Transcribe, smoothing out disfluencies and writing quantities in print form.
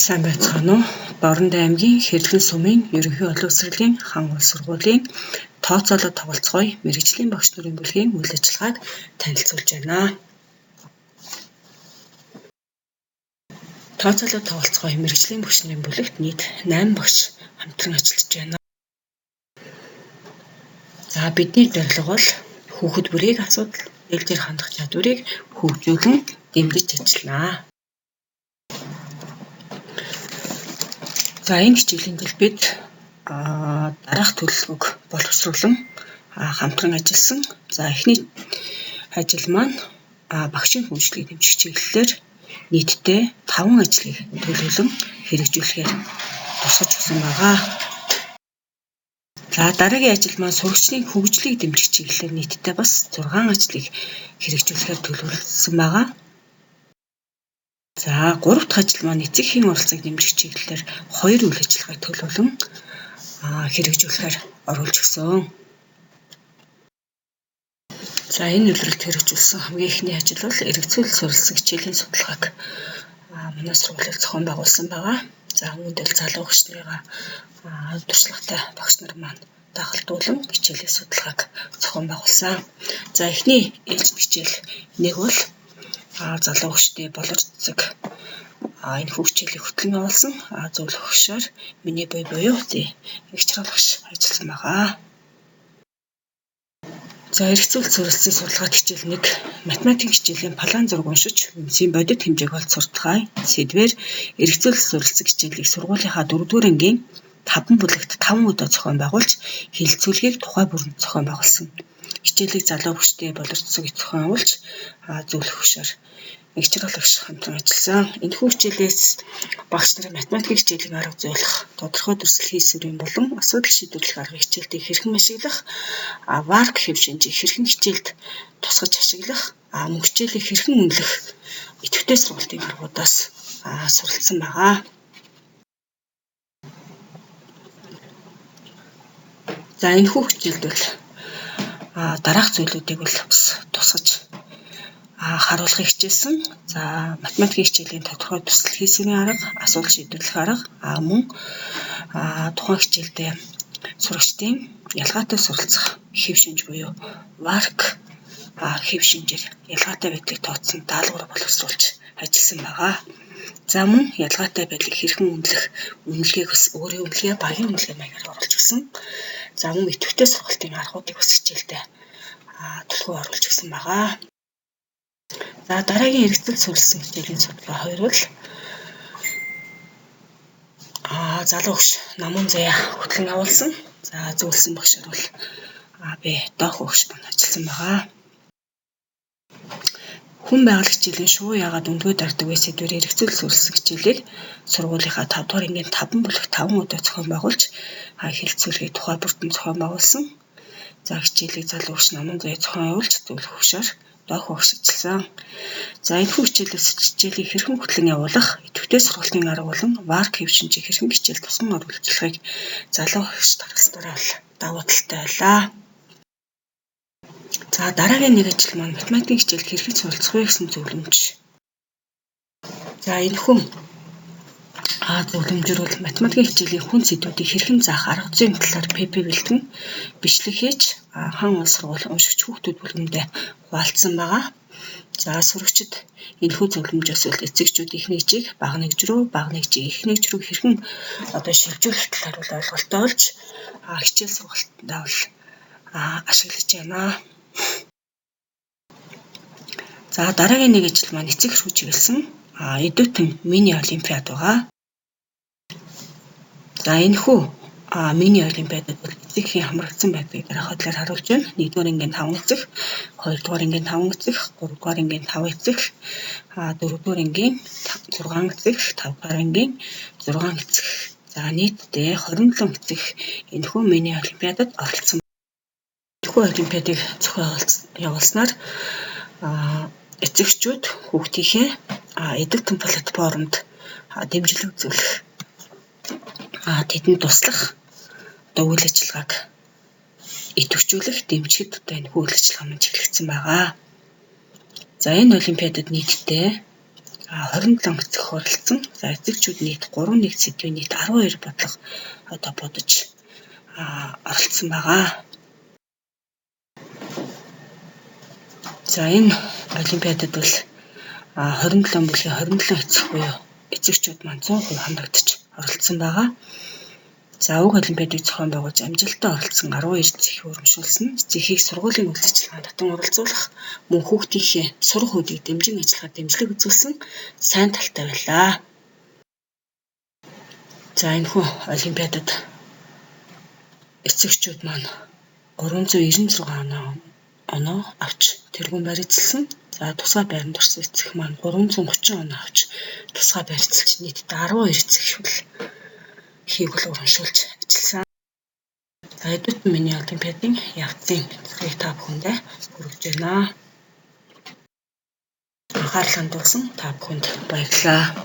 Сайн байцгаана уу? Дорнод аймгийн Хэрлэн сумын ерөнхий олон улсралын хан улс сургуулийн тооцоолол тоглоцгой мэргэжлийн багш нарын бүлгийн үйл ажиллагааг танилцуулж байна. Тооцоолол тоглоцгой мэргэжлийн багш нарын бүлэгт нийт 8 багш хамтран ажиллаж байна. За бидний зорилго бол хүүхэд бүрийг асуудал ээлжээр хандах чадварыг хөгжүүлэн дэмжиж ажиллана. За энэ хичээлийн бид дараах төлөвлөгөөг боловсруулан хамтран ажилласан. За эхний ажил маань багшийн хүншлэгийг дэмжих чиглэлээр нийтдээ 5 ажлыг төлөвлөн хэрэгжүүлэхээр тусгаж өгсөн байгаа. За дараагийн ажил маань сурагчдын хөгжлийг дэмжих чиглэлээр нийтдээ бас 6 ажлыг хэрэгжүүлэхээр төлөвлөсөн байгаа. За 3 дахь ажил маань эцэгхийн оролцоог дэмжих чиглэлээр 2 үйл ажиллагааг төлөвлөн хэрэгжүүлэхээр оруулж өгсөн. За энэ үйлрэлд хэрэгжүүлсэн хамгийн ихний ажил бол эргэцүүлэл суралцсан хичээлийн судалгааг манай сургуулиуд зохион байгуулсан байгаа. За үүнд бол залуу багш нарын туршлагатай багш нар маань дагалдуулан хичээлийн судалгааг зохион байгуулсан. За эхний ээлжид хичээл нэг бол залуу багштай болор цэцэг энэ хөгжлийг хөтлөн явуулсан зөвлөх багшаар миний буюу эгчрэл багш ажилласан байгаа. За эргэцүүлэл суралцсан судалгаат хичээл 1 математик хичээлийн план зураг уншиж үнсийн бодит хэмжээг олж сурталгай сэдвээр эргэцүүлэл суралцсан хичээлийг сургуулийнхаа 4-р ангийн 5 бүлэгт 5 удаа зохион байгуулж хэлэлцүүлгийг тухай бүрэн зохион байгуулсан. Хичээлийг залуу багштай болор цэцэг зохион байгуулж зөвлөх багшаар эгчрэл багш хамтран ажилласан. Энэхүү хичээлээс багш нарын математик хичээлийн арга зохиолох, тодорхой дүрслэлийн сэдвийн болон асуудал шийдвэрлэх арга хичээлдийг хэрхэн ашиглах, варк хэв шинжийг хэрхэн хичээлд тусгаж ашиглах, мөн хичээлийг хэрхэн үнэлэх идэвхтэй сургалтын аргуудаас суралцсан байгаа. За энэхүү хичээлд бол дараах зүйлүүдийг бол бас тусгаж харуулахыг хичээсэн. За математикийн хичээлийн тодорхой төсөл хийсвэрийн арга, асуудал шийдвэрлэх арга, мөн тухайн хичээлдээ сурагчдын ялгаатай суралцах хэв шинж буюу варк хэв шинжээр ялгаатай байдлыг тооцсон даалгавар боловсруулж ажилласан байгаа. За мөн ялгаатай байдлыг хэрхэн үнэлэх, үнэлгээг бас өөрийн үнэлгээ, багийн үнэлгээ маягаар оруулж өгсөн. За мөн идэвхтэй сургалтын аргуудыг бас хичээлдээ төлхөө оруулж өгсөн байгаа. За дараагийн эргэцүүлэл суралцсан хичээлийн судалгаа 2 бол залуу багш намун заяа хөтлөн явуулсан. За зөвлөсөн багшаар бол би доох багш маань ажилласан байгаа. Хүн байгаль хичээлийн шуу яагаад өндгөө дарддаг вэ сэдвээр эргэцүүлэл суралцсан хичээлийг сургуулийнхаа 5-р ангийн 5 бүлэгт 5 удаа зохион байгуулж хэлэлцүүлгийг тухай бүртэн зохион байгуулсан. За хичээлийг залуу багш намун заяа зохион явуулж зөвлөх багшаар доох багш ажилласан. За энэхүү хичээлээс хичээлийг хэрхэн хөтлөн явуулах, идэвхтэй сургалтын арга болон варк хэв шинжийг хэрхэн хичээл тусган оруулахыг залуу багш тархалтаараа давуу талтай байлаа. За дараагийн нэг ажил маань математикийн хичээлд хэрхэн суралцах вэ гэсэн зөвлөмж. За энэхүү зөвлөмжөр бол математикийн хичээлийн хүн сэдвүүдийг хэрхэн заах арга зүйн талаар ПП бэлтгэн бичлэг хийж хан улс сургуулийн уншигч хүүхдүүд бүлгэндээ хуваалцсан байгаа. За сурагчид энэхүү зөвлөмжөөс эцэгчүүд их нэгжийг бага нэгж рүү, бага нэгжийг их нэгж рүү хэрхэн шилжүүлэх талаар бол ойлголттой болж хичээл сургалтандаа бол ашиглаж байна. За дараагийн нэг ажил маань эцэг рүү чиглэсэн эдүтэн мини олимпиад байгаа. За энэхүү мини олимпиадад бол эцэгхийн хамрагдсан байдлыг дараах талаар харуулж байна. 1-р ангийн 5 эцэг, 2-р ангийн 5 эцэг, 3-р ангийн 5 эцэг, 4-р ангийн 6 эцэг, 5-р ангийн 6 эцэг. За нийтдээ 27 эцэг энэхүү мини олимпиадад оролцсон. Энэхүү олимпиадыг зохион явуулснаар эцэгчүүд хүүхдийнхээ эдүтэн платформд дэмжлэг үзүүлэх тэдэнд туслах үйл ажиллагааг идэвхжүүлэх дэмжихэд энэ үйл ажиллагаа маань чиглэгдсэн байгаа. За энэ олимпиадад нийтдээ 27 эцэг оролцсон. За эцэгчүүд нийт 3 нэгд сэдвийн нийт 12 бодлого одоо бодож оролцсон байгаа. За энэ олимпиадад бол 27 бүлгийн 27 эцэг буюу эцэгчүүд маань 100% хамрагдаж оролцсон байгаа. За уг олимпиадыг зохион байгуулж амжилттай оролцсон 12 эцэг урамшуулсан. Эцэгхийг сургуулийн үйлчлэгаанд татан оролцуулах, мөн хүүхдийнхээ сурах үеийг дэмжин ажиллахад дэмжлэг үзүүлсэн сайн талтай байлаа. За энэхүү олимпиадад эцэгчүүд маань 396 оноо авч тэргүүн барьцалсан. За тусгай байранд орсон эцэг маань 330 оноо авч тусгай барьцалж нийтдээ 12 эцэг хийг бол урамшуулж ажилласан. За эдгээр миний олимпиадын явдлын зэргийг та бүхэндээ хүргэж байна. Анхаарал хандуулсан та бүхэнд баярлалаа.